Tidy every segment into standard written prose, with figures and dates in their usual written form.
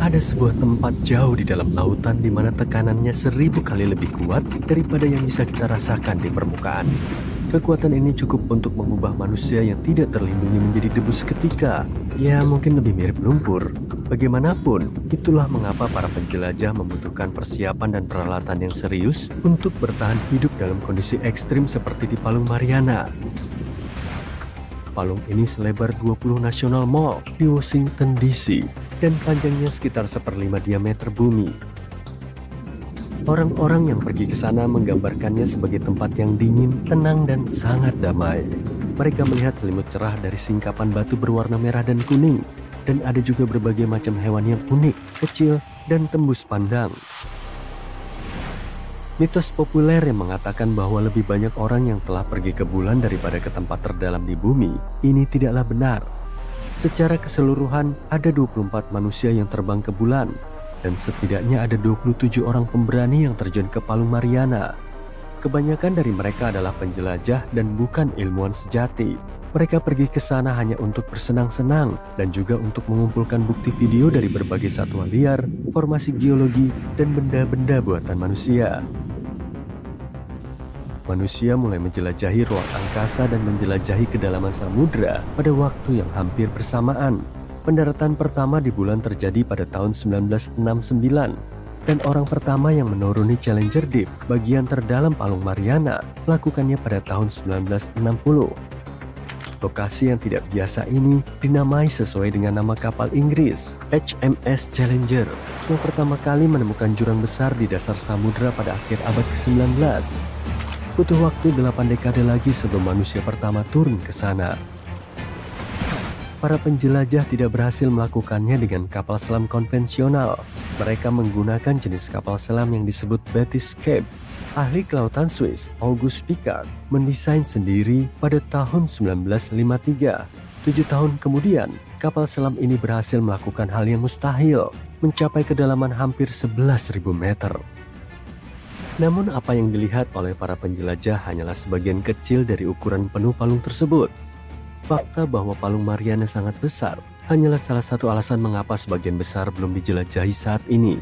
Ada sebuah tempat jauh di dalam lautan di mana tekanannya 1000 kali lebih kuat daripada yang bisa kita rasakan di permukaan. Kekuatan ini cukup untuk mengubah manusia yang tidak terlindungi menjadi debu seketika. Ya, mungkin lebih mirip lumpur. Bagaimanapun, itulah mengapa para penjelajah membutuhkan persiapan dan peralatan yang serius untuk bertahan hidup dalam kondisi ekstrim seperti di Palung Mariana. Palung ini selebar 20 National Mall di Washington DC dan panjangnya sekitar 1/5 diameter bumi. Orang-orang yang pergi ke sana menggambarkannya sebagai tempat yang dingin, tenang, dan sangat damai. Mereka melihat selimut cerah dari singkapan batu berwarna merah dan kuning, dan ada juga berbagai macam hewan yang unik, kecil, dan tembus pandang. Mitos populer yang mengatakan bahwa lebih banyak orang yang telah pergi ke bulan daripada ke tempat terdalam di bumi, ini tidaklah benar. Secara keseluruhan, ada 24 manusia yang terbang ke bulan, dan setidaknya ada 27 orang pemberani yang terjun ke Palung Mariana. Kebanyakan dari mereka adalah penjelajah dan bukan ilmuwan sejati. Mereka pergi ke sana hanya untuk bersenang-senang dan juga untuk mengumpulkan bukti video dari berbagai satwa liar, formasi geologi, dan benda-benda buatan manusia. Manusia mulai menjelajahi ruang angkasa dan menjelajahi kedalaman samudra pada waktu yang hampir bersamaan. Pendaratan pertama di bulan terjadi pada tahun 1969, dan orang pertama yang menuruni Challenger Deep, bagian terdalam Palung Mariana, melakukannya pada tahun 1960. Lokasi yang tidak biasa ini dinamai sesuai dengan nama kapal Inggris, HMS Challenger, yang pertama kali menemukan jurang besar di dasar samudra pada akhir abad ke-19. Butuh waktu 8 dekade lagi sebelum manusia pertama turun ke sana. Para penjelajah tidak berhasil melakukannya dengan kapal selam konvensional. Mereka menggunakan jenis kapal selam yang disebut Bathyscaphe. Ahli kelautan Swiss, August Piccard, mendesain sendiri pada tahun 1953. 7 tahun kemudian, kapal selam ini berhasil melakukan hal yang mustahil, mencapai kedalaman hampir 11.000 meter. Namun apa yang dilihat oleh para penjelajah hanyalah sebagian kecil dari ukuran penuh palung tersebut. Fakta bahwa Palung Mariana sangat besar hanyalah salah satu alasan mengapa sebagian besar belum dijelajahi saat ini.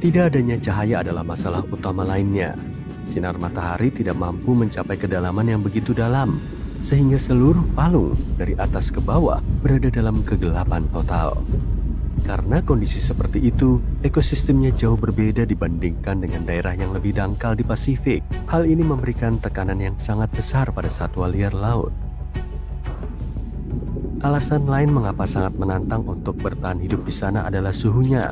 Tidak adanya cahaya adalah masalah utama lainnya. Sinar matahari tidak mampu mencapai kedalaman yang begitu dalam, sehingga seluruh palung dari atas ke bawah berada dalam kegelapan total. Karena kondisi seperti itu, ekosistemnya jauh berbeda dibandingkan dengan daerah yang lebih dangkal di Pasifik. Hal ini memberikan tekanan yang sangat besar pada satwa liar laut. Alasan lain mengapa sangat menantang untuk bertahan hidup di sana adalah suhunya.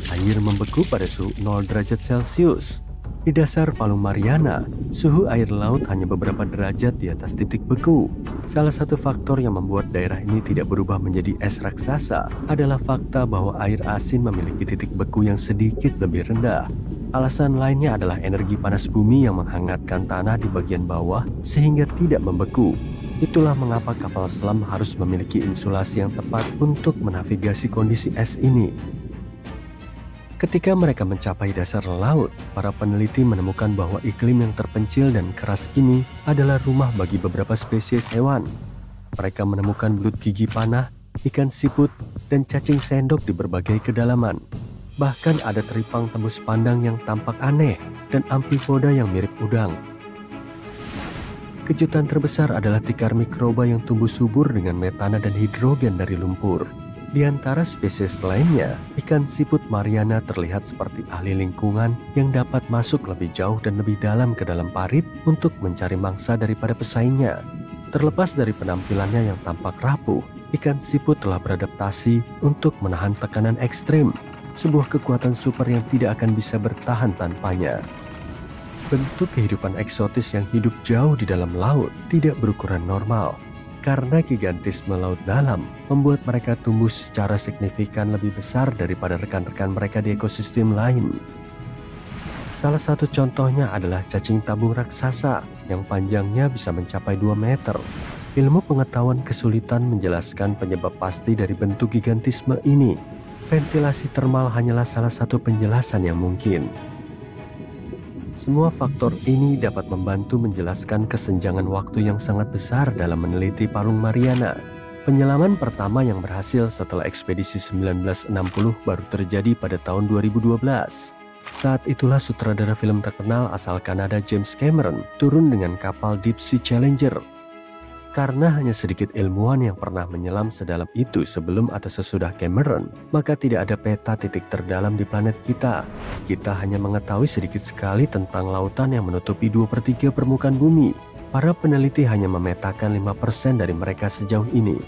Air membeku pada suhu 0 derajat Celcius. Di dasar Palung Mariana, suhu air laut hanya beberapa derajat di atas titik beku. Salah satu faktor yang membuat daerah ini tidak berubah menjadi es raksasa adalah fakta bahwa air asin memiliki titik beku yang sedikit lebih rendah. Alasan lainnya adalah energi panas bumi yang menghangatkan tanah di bagian bawah sehingga tidak membeku. Itulah mengapa kapal selam harus memiliki insulasi yang tepat untuk menavigasi kondisi es ini. Ketika mereka mencapai dasar laut, para peneliti menemukan bahwa iklim yang terpencil dan keras ini adalah rumah bagi beberapa spesies hewan. Mereka menemukan belut gigi panah, ikan siput, dan cacing sendok di berbagai kedalaman. Bahkan ada teripang tembus pandang yang tampak aneh dan amfipoda yang mirip udang. Kejutan terbesar adalah tikar mikroba yang tumbuh subur dengan metana dan hidrogen dari lumpur. Di antara spesies lainnya, ikan siput Mariana terlihat seperti ahli lingkungan yang dapat masuk lebih jauh dan lebih dalam ke dalam parit untuk mencari mangsa daripada pesaingnya. Terlepas dari penampilannya yang tampak rapuh, ikan siput telah beradaptasi untuk menahan tekanan ekstrim, sebuah kekuatan super yang tidak akan bisa bertahan tanpanya. Bentuk kehidupan eksotis yang hidup jauh di dalam laut tidak berukuran normal, karena gigantisme laut dalam membuat mereka tumbuh secara signifikan lebih besar daripada rekan-rekan mereka di ekosistem lain. Salah satu contohnya adalah cacing tabung raksasa yang panjangnya bisa mencapai 2 meter. Ilmu pengetahuan kesulitan menjelaskan penyebab pasti dari bentuk gigantisme ini. Ventilasi termal hanyalah salah satu penjelasan yang mungkin. Semua faktor ini dapat membantu menjelaskan kesenjangan waktu yang sangat besar dalam meneliti Palung Mariana. Penyelaman pertama yang berhasil setelah ekspedisi 1960 baru terjadi pada tahun 2012. Saat itulah sutradara film terkenal asal Kanada James Cameron turun dengan kapal Deep Sea Challenger. Karena hanya sedikit ilmuwan yang pernah menyelam sedalam itu sebelum atau sesudah Cameron, maka tidak ada peta titik terdalam di planet kita. Kita hanya mengetahui sedikit sekali tentang lautan yang menutupi 2/3 permukaan bumi. Para peneliti hanya memetakan 5% dari mereka sejauh ini.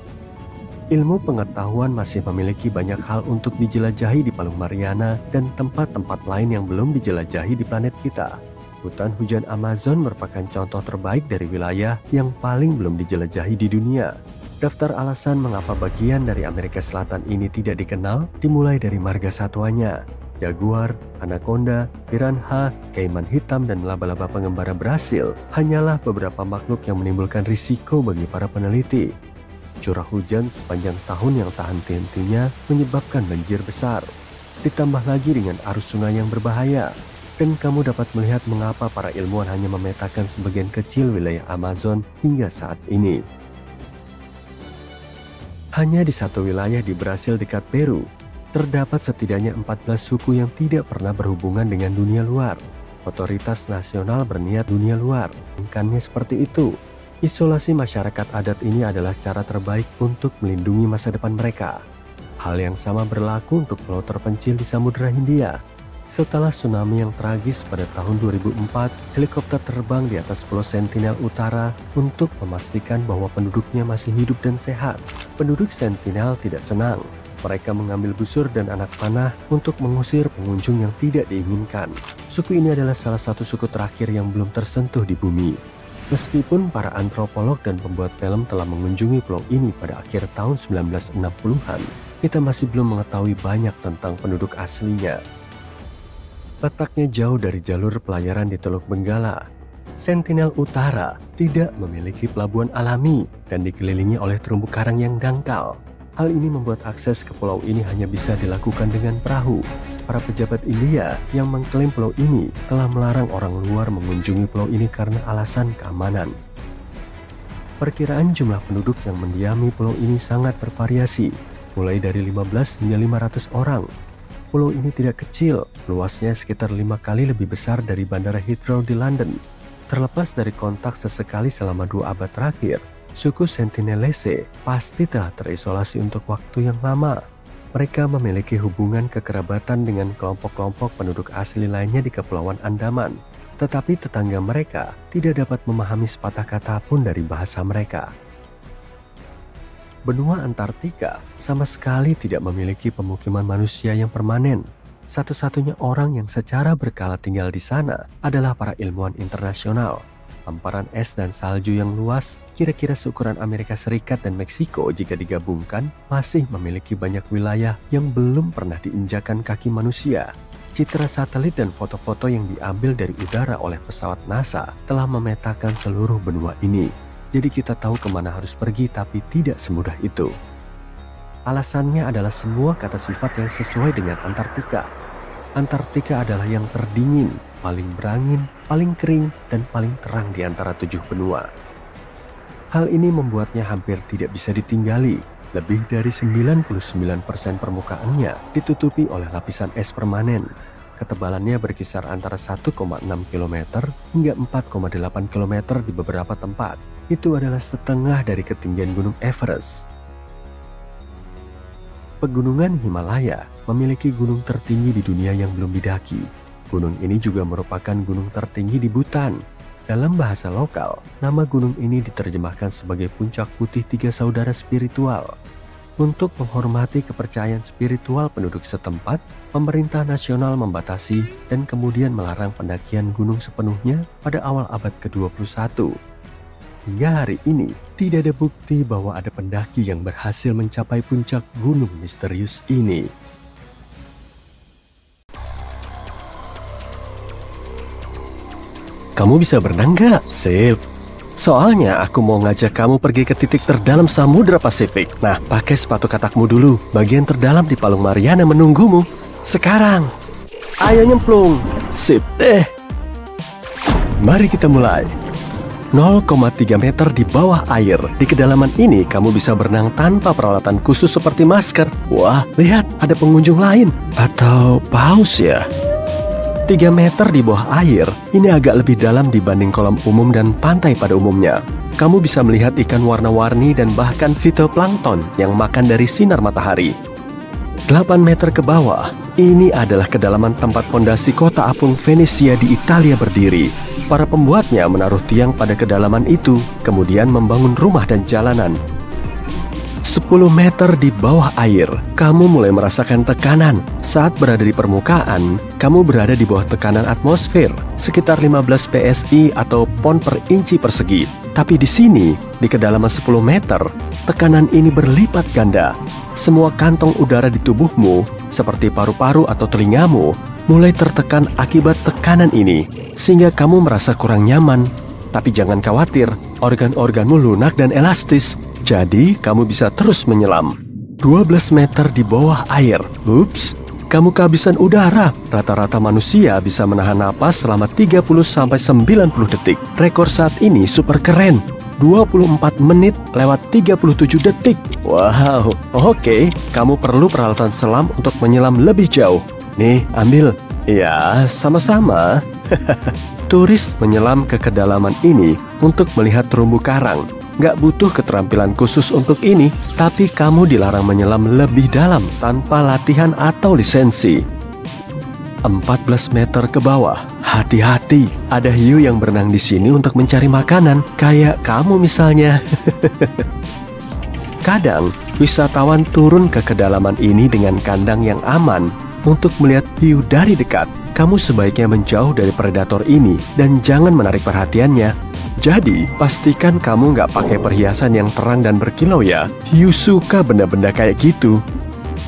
Ilmu pengetahuan masih memiliki banyak hal untuk dijelajahi di Palung Mariana dan tempat-tempat lain yang belum dijelajahi di planet kita. Hutan hujan Amazon merupakan contoh terbaik dari wilayah yang paling belum dijelajahi di dunia. Daftar alasan mengapa bagian dari Amerika Selatan ini tidak dikenal dimulai dari marga satwanya. Jaguar, anaconda, piranha, kaiman hitam, dan laba-laba pengembara Brasil hanyalah beberapa makhluk yang menimbulkan risiko bagi para peneliti. Curah hujan sepanjang tahun yang tak henti-hentinya menyebabkan banjir besar. Ditambah lagi dengan arus sungai yang berbahaya. Dan kamu dapat melihat mengapa para ilmuwan hanya memetakan sebagian kecil wilayah Amazon hingga saat ini. Hanya di satu wilayah di Brasil dekat Peru, terdapat setidaknya 14 suku yang tidak pernah berhubungan dengan dunia luar. Otoritas nasional berniat dunia luar, bukannya seperti itu. Isolasi masyarakat adat ini adalah cara terbaik untuk melindungi masa depan mereka. Hal yang sama berlaku untuk pulau terpencil di Samudra Hindia. Setelah tsunami yang tragis pada tahun 2004, helikopter terbang di atas Pulau Sentinel Utara untuk memastikan bahwa penduduknya masih hidup dan sehat. Penduduk Sentinel tidak senang. Mereka mengambil busur dan anak panah untuk mengusir pengunjung yang tidak diinginkan. Suku ini adalah salah satu suku terakhir yang belum tersentuh di bumi. Meskipun para antropolog dan pembuat film telah mengunjungi pulau ini pada akhir tahun 1960-an, kita masih belum mengetahui banyak tentang penduduk aslinya. Letaknya jauh dari jalur pelayaran di Teluk Benggala, Sentinel Utara tidak memiliki pelabuhan alami dan dikelilingi oleh terumbu karang yang dangkal. Hal ini membuat akses ke pulau ini hanya bisa dilakukan dengan perahu. Para pejabat India yang mengklaim pulau ini telah melarang orang luar mengunjungi pulau ini karena alasan keamanan. Perkiraan jumlah penduduk yang mendiami pulau ini sangat bervariasi, mulai dari 15 hingga 500 orang. Pulau ini tidak kecil, luasnya sekitar 5 kali lebih besar dari Bandara Heathrow di London. Terlepas dari kontak sesekali selama 2 abad terakhir, suku Sentinelese pasti telah terisolasi untuk waktu yang lama. Mereka memiliki hubungan kekerabatan dengan kelompok-kelompok penduduk asli lainnya di Kepulauan Andaman. Tetapi tetangga mereka tidak dapat memahami sepatah kata pun dari bahasa mereka. Benua Antartika sama sekali tidak memiliki pemukiman manusia yang permanen. Satu-satunya orang yang secara berkala tinggal di sana adalah para ilmuwan internasional. Hamparan es dan salju yang luas, kira-kira seukuran Amerika Serikat dan Meksiko jika digabungkan, masih memiliki banyak wilayah yang belum pernah diinjakan kaki manusia. Citra satelit dan foto-foto yang diambil dari udara oleh pesawat NASA telah memetakan seluruh benua ini. Jadi kita tahu kemana harus pergi, tapi tidak semudah itu. Alasannya adalah semua kata sifat yang sesuai dengan Antartika. Antartika adalah yang terdingin, paling berangin, paling kering, dan paling terang di antara 7 benua. Hal ini membuatnya hampir tidak bisa ditinggali. Lebih dari 99% permukaannya ditutupi oleh lapisan es permanen. Ketebalannya berkisar antara 1,6 km hingga 4,8 km di beberapa tempat. Itu adalah setengah dari ketinggian Gunung Everest. Pegunungan Himalaya memiliki gunung tertinggi di dunia yang belum didaki. Gunung ini juga merupakan gunung tertinggi di Bhutan. Dalam bahasa lokal, nama gunung ini diterjemahkan sebagai Puncak Putih Tiga Saudara Spiritual. Untuk menghormati kepercayaan spiritual penduduk setempat, pemerintah nasional membatasi dan kemudian melarang pendakian gunung sepenuhnya pada awal abad ke-21. Hingga hari ini, tidak ada bukti bahwa ada pendaki yang berhasil mencapai puncak gunung misterius ini. Kamu bisa berenang nggak? Sip. Soalnya aku mau ngajak kamu pergi ke titik terdalam Samudra Pasifik. Nah, pakai sepatu katakmu dulu. Bagian terdalam di Palung Mariana menunggumu. Sekarang, ayo nyemplung. Sip deh. Mari kita mulai. 0,3 meter di bawah air. Di kedalaman ini kamu bisa berenang tanpa peralatan khusus seperti masker. Wah, lihat ada pengunjung lain. Atau paus ya? 3 meter di bawah air, ini agak lebih dalam dibanding kolam umum dan pantai pada umumnya. Kamu bisa melihat ikan warna-warni dan bahkan fitoplankton yang makan dari sinar matahari. 8 meter ke bawah, ini adalah kedalaman tempat fondasi kota apung Venesia di Italia berdiri. Para pembuatnya menaruh tiang pada kedalaman itu, kemudian membangun rumah dan jalanan. 10 meter di bawah air, kamu mulai merasakan tekanan. Saat berada di permukaan, kamu berada di bawah tekanan atmosfer, sekitar 15 psi atau pon per inci persegi. Tapi di sini, di kedalaman 10 meter, tekanan ini berlipat ganda. Semua kantong udara di tubuhmu, seperti paru-paru atau telingamu, mulai tertekan akibat tekanan ini, sehingga kamu merasa kurang nyaman. Tapi jangan khawatir, organ-organmu lunak dan elastis, jadi kamu bisa terus menyelam. 12 meter di bawah air. Ups, kamu kehabisan udara. Rata-rata manusia bisa menahan napas selama 30-90 detik. Rekor saat ini super keren. 24 menit lewat 37 detik. Wow, oke. Kamu perlu peralatan selam untuk menyelam lebih jauh. Nih, ambil. Ya, sama-sama. Turis menyelam ke kedalaman ini untuk melihat terumbu karang. Nggak butuh keterampilan khusus untuk ini, tapi kamu dilarang menyelam lebih dalam tanpa latihan atau lisensi. 14 meter ke bawah, hati-hati, ada hiu yang berenang di sini untuk mencari makanan, kayak kamu misalnya. Kadang, wisatawan turun ke kedalaman ini dengan kandang yang aman untuk melihat hiu dari dekat. Kamu sebaiknya menjauh dari predator ini dan jangan menarik perhatiannya. Jadi, pastikan kamu nggak pakai perhiasan yang terang dan berkilau ya. Hiu suka benda-benda kayak gitu.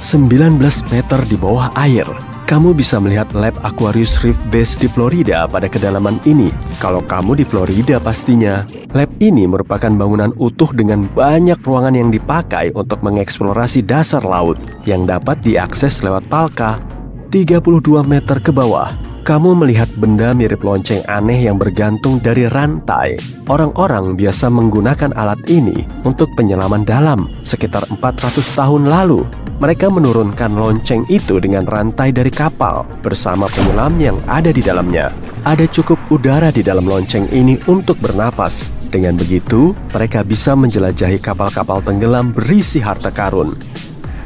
19 meter di bawah air, kamu bisa melihat lab Aquarius Reef Base di Florida pada kedalaman ini. Kalau kamu di Florida pastinya. Lab ini merupakan bangunan utuh dengan banyak ruangan yang dipakai untuk mengeksplorasi dasar laut yang dapat diakses lewat palka. 32 meter ke bawah, kamu melihat benda mirip lonceng aneh yang bergantung dari rantai. Orang-orang biasa menggunakan alat ini untuk penyelaman dalam. Sekitar 400 tahun lalu, mereka menurunkan lonceng itu dengan rantai dari kapal bersama penyelam yang ada di dalamnya. Ada cukup udara di dalam lonceng ini untuk bernapas. Dengan begitu, mereka bisa menjelajahi kapal-kapal tenggelam berisi harta karun.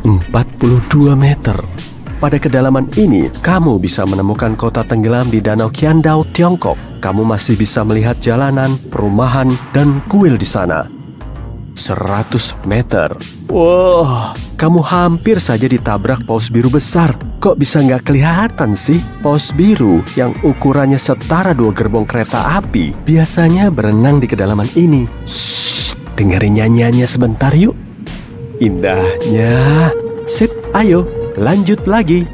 42 meter. Pada kedalaman ini, kamu bisa menemukan kota tenggelam di Danau Qiandao, Tiongkok. Kamu masih bisa melihat jalanan, perumahan, dan kuil di sana. 100 meter. Wow, kamu hampir saja ditabrak paus biru besar. Kok bisa nggak kelihatan sih? Paus biru yang ukurannya setara 2 gerbong kereta api biasanya berenang di kedalaman ini. Shh, dengerin nyanyiannya sebentar yuk. Indahnya. Sip, ayo. Lanjut lagi.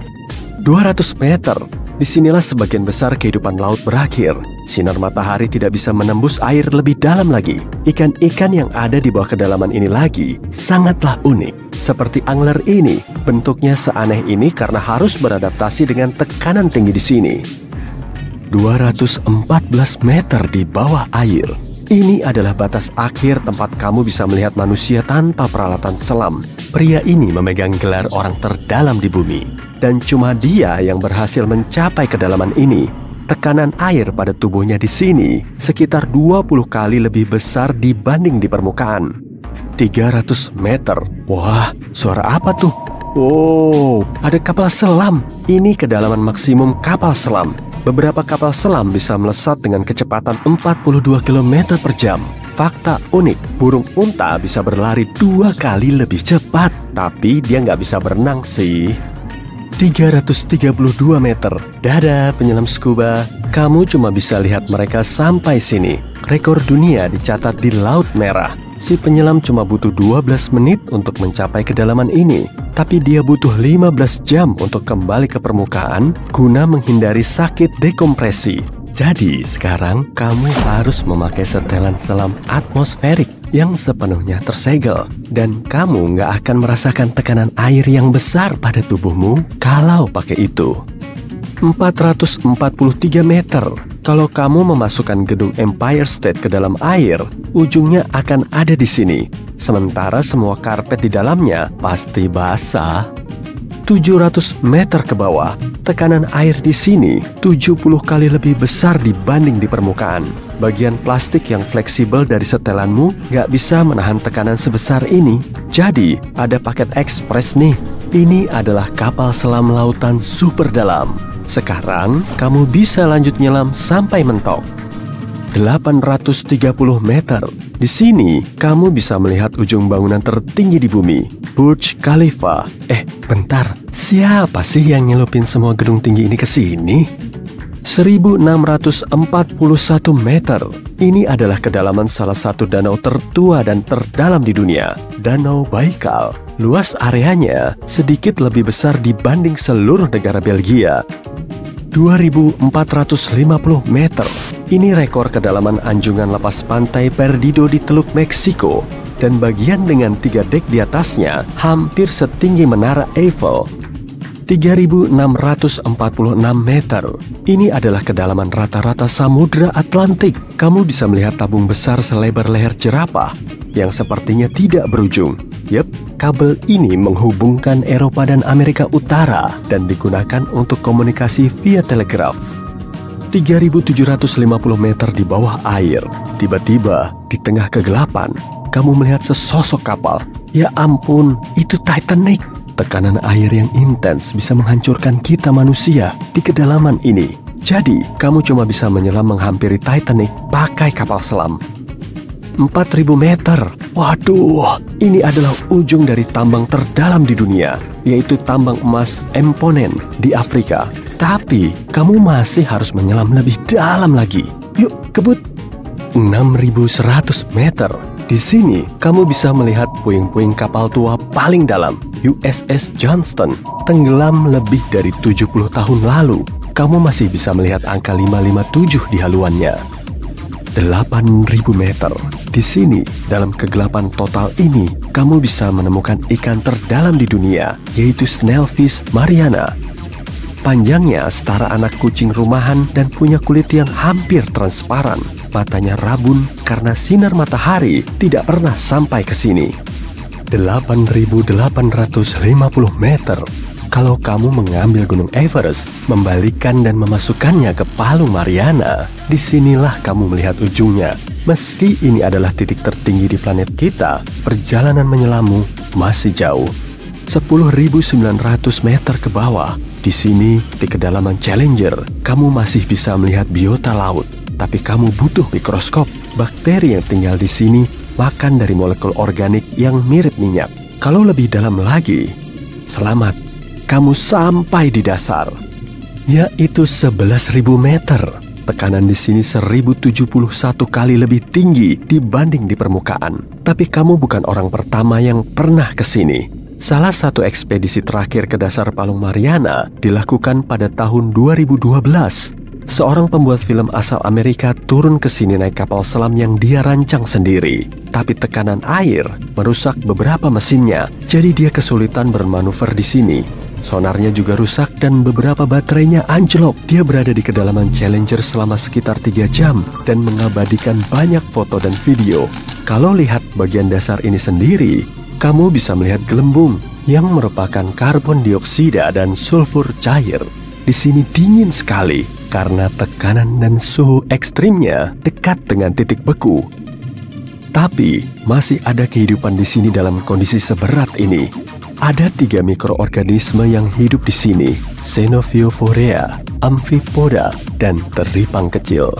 200 meter. Disinilah sebagian besar kehidupan laut berakhir. Sinar matahari tidak bisa menembus air lebih dalam lagi. Ikan-ikan yang ada di bawah kedalaman ini lagi sangatlah unik. Seperti angler ini, bentuknya seaneh ini karena harus beradaptasi dengan tekanan tinggi di sini. 214 meter di bawah air. Ini adalah batas akhir tempat kamu bisa melihat manusia tanpa peralatan selam. Pria ini memegang gelar orang terdalam di bumi. Dan cuma dia yang berhasil mencapai kedalaman ini. Tekanan air pada tubuhnya di sini sekitar 20 kali lebih besar dibanding di permukaan. 300 meter. Wah, suara apa tuh? Wow, ada kapal selam. Ini kedalaman maksimum kapal selam. Beberapa kapal selam bisa melesat dengan kecepatan 42 km per jam. Fakta unik, burung unta bisa berlari 2 kali lebih cepat, tapi dia nggak bisa berenang sih. 332 meter. Dadah penyelam scuba. Kamu cuma bisa lihat mereka sampai sini. Rekor dunia dicatat di Laut Merah. Si penyelam cuma butuh 12 menit untuk mencapai kedalaman ini. Tapi dia butuh 15 jam untuk kembali ke permukaan guna menghindari sakit dekompresi. Jadi sekarang kamu harus memakai setelan selam atmosferik yang sepenuhnya tersegel. Dan kamu nggak akan merasakan tekanan air yang besar pada tubuhmu kalau pakai itu. 443 meter. Kalau kamu memasukkan gedung Empire State ke dalam air, ujungnya akan ada di sini. Sementara semua karpet di dalamnya pasti basah. 700 meter ke bawah, tekanan air di sini 70 kali lebih besar dibanding di permukaan. Bagian plastik yang fleksibel dari setelanmu nggak bisa menahan tekanan sebesar ini. Jadi, ada paket ekspres nih. Ini adalah kapal selam lautan super dalam. Sekarang, kamu bisa lanjut nyelam sampai mentok. 830 meter. Di sini, kamu bisa melihat ujung bangunan tertinggi di bumi, Burj Khalifa. Bentar, siapa sih yang nyelupin semua gedung tinggi ini ke sini? 1641 meter. Ini adalah kedalaman salah satu danau tertua dan terdalam di dunia, Danau Baikal. Luas areanya sedikit lebih besar dibanding seluruh negara Belgia. 2450 meter. Ini rekor kedalaman anjungan lepas pantai Perdido di Teluk Meksiko. Dan bagian dengan 3 dek di atasnya hampir setinggi menara Eiffel. 3646 meter. Ini adalah kedalaman rata-rata Samudra Atlantik. Kamu bisa melihat tabung besar selebar leher jerapah yang sepertinya tidak berujung. Yep, kabel ini menghubungkan Eropa dan Amerika Utara dan digunakan untuk komunikasi via telegraf. 3750 meter di bawah air. Tiba-tiba, di tengah kegelapan, kamu melihat sesosok kapal. Ya ampun, itu Titanic. Tekanan air yang intens bisa menghancurkan kita manusia di kedalaman ini. Jadi, kamu cuma bisa menyelam menghampiri Titanic pakai kapal selam. 4000 meter. Waduh, ini adalah ujung dari tambang terdalam di dunia, yaitu tambang emas Emponen di Afrika. Tapi, kamu masih harus menyelam lebih dalam lagi. Yuk, kebut. 6100 meter. Di sini, kamu bisa melihat puing-puing kapal tua paling dalam, USS Johnston, tenggelam lebih dari 70 tahun lalu. Kamu masih bisa melihat angka 557 di haluannya. 8000 meter. Di sini, dalam kegelapan total ini, kamu bisa menemukan ikan terdalam di dunia, yaitu Snailfish Mariana. Panjangnya setara anak kucing rumahan dan punya kulit yang hampir transparan. Matanya rabun karena sinar matahari tidak pernah sampai ke sini. 8.850 meter. Kalau kamu mengambil Gunung Everest, membalikkan dan memasukkannya ke Palung Mariana, disinilah kamu melihat ujungnya. Meski ini adalah titik tertinggi di planet kita, perjalanan menyelammu masih jauh. 10.900 meter ke bawah. Di sini, di kedalaman Challenger, kamu masih bisa melihat biota laut. Tapi kamu butuh mikroskop. Bakteri yang tinggal di sini makan dari molekul organik yang mirip minyak. Kalau lebih dalam lagi, selamat. Kamu sampai di dasar, yaitu 11.000 meter. Tekanan di sini 1071 kali lebih tinggi dibanding di permukaan. Tapi kamu bukan orang pertama yang pernah ke sini. Salah satu ekspedisi terakhir ke dasar Palung Mariana dilakukan pada tahun 2012. Seorang pembuat film asal Amerika turun ke sini naik kapal selam yang dia rancang sendiri. Tapi tekanan air merusak beberapa mesinnya, jadi dia kesulitan bermanuver di sini. Sonarnya juga rusak dan beberapa baterainya anjlok. Dia berada di kedalaman Challenger selama sekitar 3 jam dan mengabadikan banyak foto dan video. Kalau lihat bagian dasar ini sendiri, kamu bisa melihat gelembung yang merupakan karbon dioksida dan sulfur cair. Di sini dingin sekali karena tekanan dan suhu ekstrimnya dekat dengan titik beku. Tapi masih ada kehidupan di sini dalam kondisi seberat ini. Ada 3 mikroorganisme yang hidup di sini, Xenophiophora, Amphipoda, dan teripang kecil.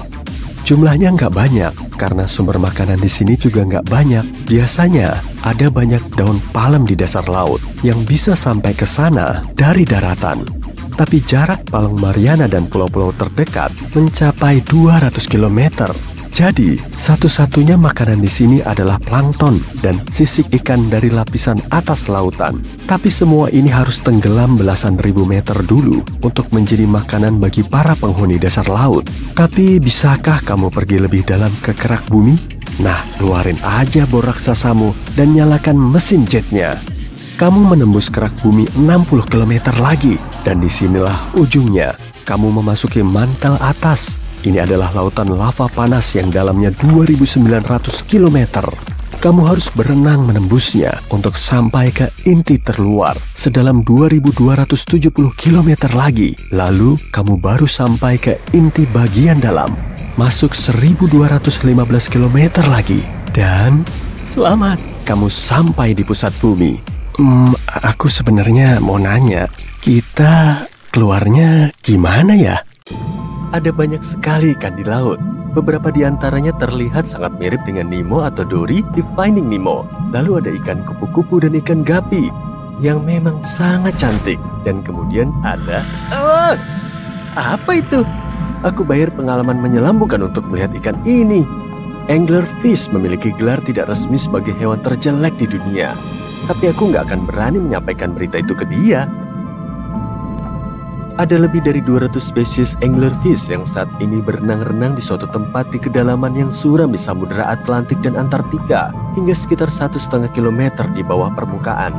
Jumlahnya nggak banyak karena sumber makanan di sini juga nggak banyak. Biasanya ada banyak daun palem di dasar laut yang bisa sampai ke sana dari daratan. Tapi jarak Palung Mariana dan pulau-pulau terdekat mencapai 200 km. Jadi, satu-satunya makanan di sini adalah plankton dan sisik ikan dari lapisan atas lautan. Tapi semua ini harus tenggelam belasan ribu meter dulu untuk menjadi makanan bagi para penghuni dasar laut. Tapi bisakah kamu pergi lebih dalam ke kerak bumi? Nah, keluarin aja bor raksasamu dan nyalakan mesin jetnya. Kamu menembus kerak bumi 60 km lagi, dan disinilah ujungnya. Kamu memasuki mantel atas. Ini adalah lautan lava panas yang dalamnya 2.900 km. Kamu harus berenang menembusnya untuk sampai ke inti terluar sedalam 2.270 km lagi. Lalu kamu baru sampai ke inti bagian dalam, masuk 1.215 km lagi. Dan selamat, kamu sampai di pusat bumi. Aku sebenarnya mau nanya, kita keluarnya gimana ya? Ada banyak sekali ikan di laut. Beberapa di antaranya terlihat sangat mirip dengan Nemo atau Dory di Finding Nemo. Lalu ada ikan kupu-kupu dan ikan gapi yang memang sangat cantik. Dan kemudian ada... apa itu? Aku bayar pengalaman menyelam bukan untuk melihat ikan ini. Anglerfish memiliki gelar tidak resmi sebagai hewan terjelek di dunia. Tapi aku nggak akan berani menyampaikan berita itu ke dia. Ada lebih dari 200 spesies anglerfish yang saat ini berenang-renang di suatu tempat di kedalaman yang suram di Samudra Atlantik dan Antartika hingga sekitar 1,5 kilometer di bawah permukaan.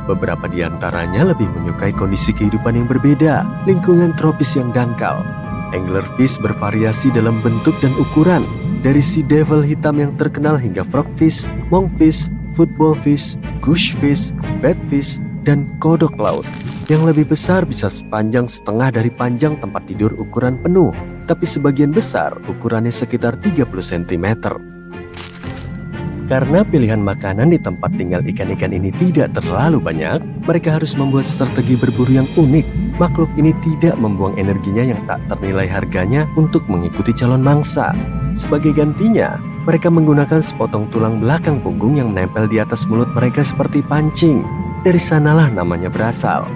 Beberapa di antaranya lebih menyukai kondisi kehidupan yang berbeda, lingkungan tropis yang dangkal. Anglerfish bervariasi dalam bentuk dan ukuran, dari sea devil hitam yang terkenal hingga frogfish, monkfish, footballfish, goosefish, batfish, dan kodok laut. Yang lebih besar bisa sepanjang setengah dari panjang tempat tidur ukuran penuh, tapi sebagian besar ukurannya sekitar 30 cm. Karena pilihan makanan di tempat tinggal ikan-ikan ini tidak terlalu banyak, mereka harus membuat strategi berburu yang unik. Makhluk ini tidak membuang energinya yang tak ternilai harganya untuk mengikuti calon mangsa. Sebagai gantinya, mereka menggunakan sepotong tulang belakang punggung yang menempel di atas mulut mereka seperti pancing. Dari sanalah namanya berasal.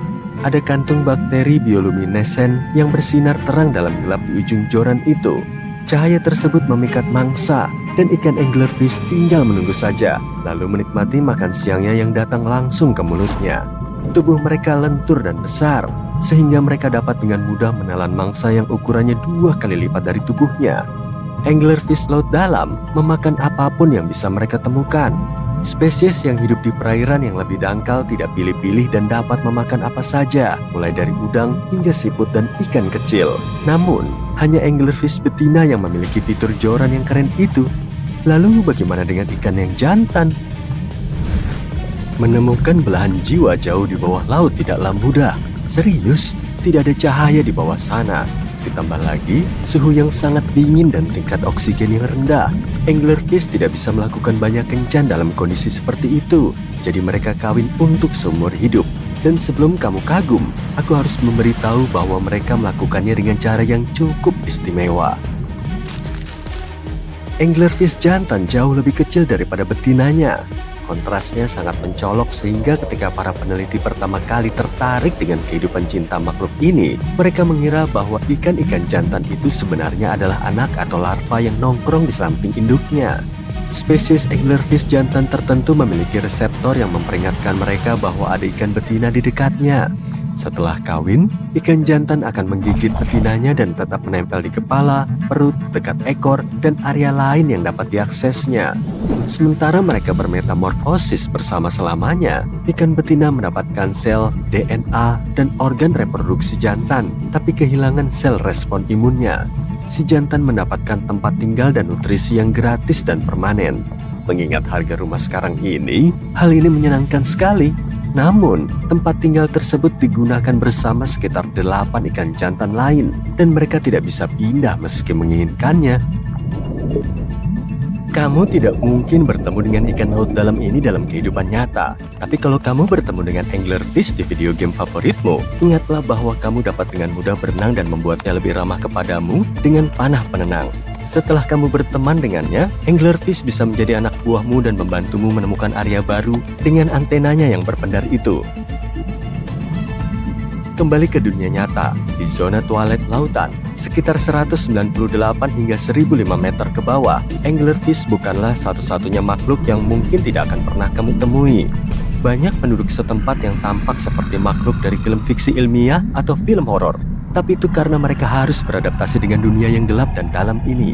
Ada kantung bakteri bioluminescen yang bersinar terang dalam gelap di ujung joran itu. Cahaya tersebut memikat mangsa, dan ikan anglerfish tinggal menunggu saja, lalu menikmati makan siangnya yang datang langsung ke mulutnya. Tubuh mereka lentur dan besar, sehingga mereka dapat dengan mudah menelan mangsa yang ukurannya 2 kali lipat dari tubuhnya. Anglerfish laut dalam memakan apapun yang bisa mereka temukan. Spesies yang hidup di perairan yang lebih dangkal tidak pilih-pilih dan dapat memakan apa saja, mulai dari udang hingga siput dan ikan kecil. Namun, hanya anglerfish betina yang memiliki fitur joran yang keren itu. Lalu bagaimana dengan ikan yang jantan? Menemukan belahan jiwa jauh di bawah laut tidaklah mudah. Serius, tidak ada cahaya di bawah sana. Ditambah lagi, suhu yang sangat dingin dan tingkat oksigen yang rendah. Anglerfish tidak bisa melakukan banyak kencan dalam kondisi seperti itu. Jadi mereka kawin untuk seumur hidup. Dan sebelum kamu kagum, aku harus memberitahu bahwa mereka melakukannya dengan cara yang cukup istimewa. Anglerfish jantan jauh lebih kecil daripada betinanya. Kontrasnya sangat mencolok sehingga ketika para peneliti pertama kali tertarik dengan kehidupan cinta makhluk ini, mereka mengira bahwa ikan-ikan jantan itu sebenarnya adalah anak atau larva yang nongkrong di samping induknya. Spesies anglerfish jantan tertentu memiliki reseptor yang memperingatkan mereka bahwa ada ikan betina di dekatnya. Setelah kawin, ikan jantan akan menggigit betinanya dan tetap menempel di kepala, perut, dekat ekor, dan area lain yang dapat diaksesnya. Sementara mereka bermetamorfosis bersama selamanya, ikan betina mendapatkan sel, DNA, dan organ reproduksi jantan, tapi kehilangan sel respon imunnya. Si jantan mendapatkan tempat tinggal dan nutrisi yang gratis dan permanen. Mengingat harga rumah sekarang ini, hal ini menyenangkan sekali. Namun, tempat tinggal tersebut digunakan bersama sekitar 8 ikan jantan lain, dan mereka tidak bisa pindah meski menginginkannya. Kamu tidak mungkin bertemu dengan ikan laut dalam ini dalam kehidupan nyata. Tapi kalau kamu bertemu dengan anglerfish di video game favoritmu, ingatlah bahwa kamu dapat dengan mudah berenang dan membuatnya lebih ramah kepadamu dengan panah penenang. Setelah kamu berteman dengannya, anglerfish bisa menjadi anak buahmu dan membantumu menemukan area baru dengan antenanya yang berpendar itu. Kembali ke dunia nyata, di zona toilet lautan, sekitar 198 hingga 1005 meter ke bawah, anglerfish bukanlah satu-satunya makhluk yang mungkin tidak akan pernah kamu temui. Banyak penduduk setempat yang tampak seperti makhluk dari film fiksi ilmiah atau film horor. Tapi itu karena mereka harus beradaptasi dengan dunia yang gelap dan dalam ini.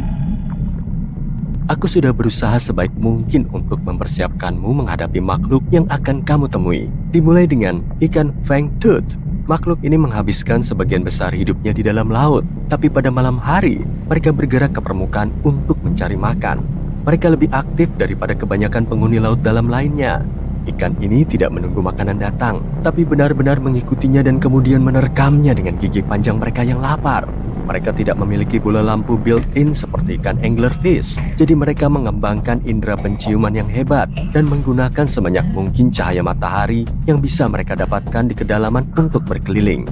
Aku sudah berusaha sebaik mungkin untuk mempersiapkanmu menghadapi makhluk yang akan kamu temui. Dimulai dengan ikan fangtooth. Makhluk ini menghabiskan sebagian besar hidupnya di dalam laut, tapi pada malam hari mereka bergerak ke permukaan untuk mencari makan. Mereka lebih aktif daripada kebanyakan penghuni laut dalam lainnya. Ikan ini tidak menunggu makanan datang, tapi benar-benar mengikutinya dan kemudian menerkamnya dengan gigi panjang mereka yang lapar. Mereka tidak memiliki bola lampu built-in seperti ikan anglerfish, jadi mereka mengembangkan indera penciuman yang hebat dan menggunakan sebanyak mungkin cahaya matahari yang bisa mereka dapatkan di kedalaman untuk berkeliling.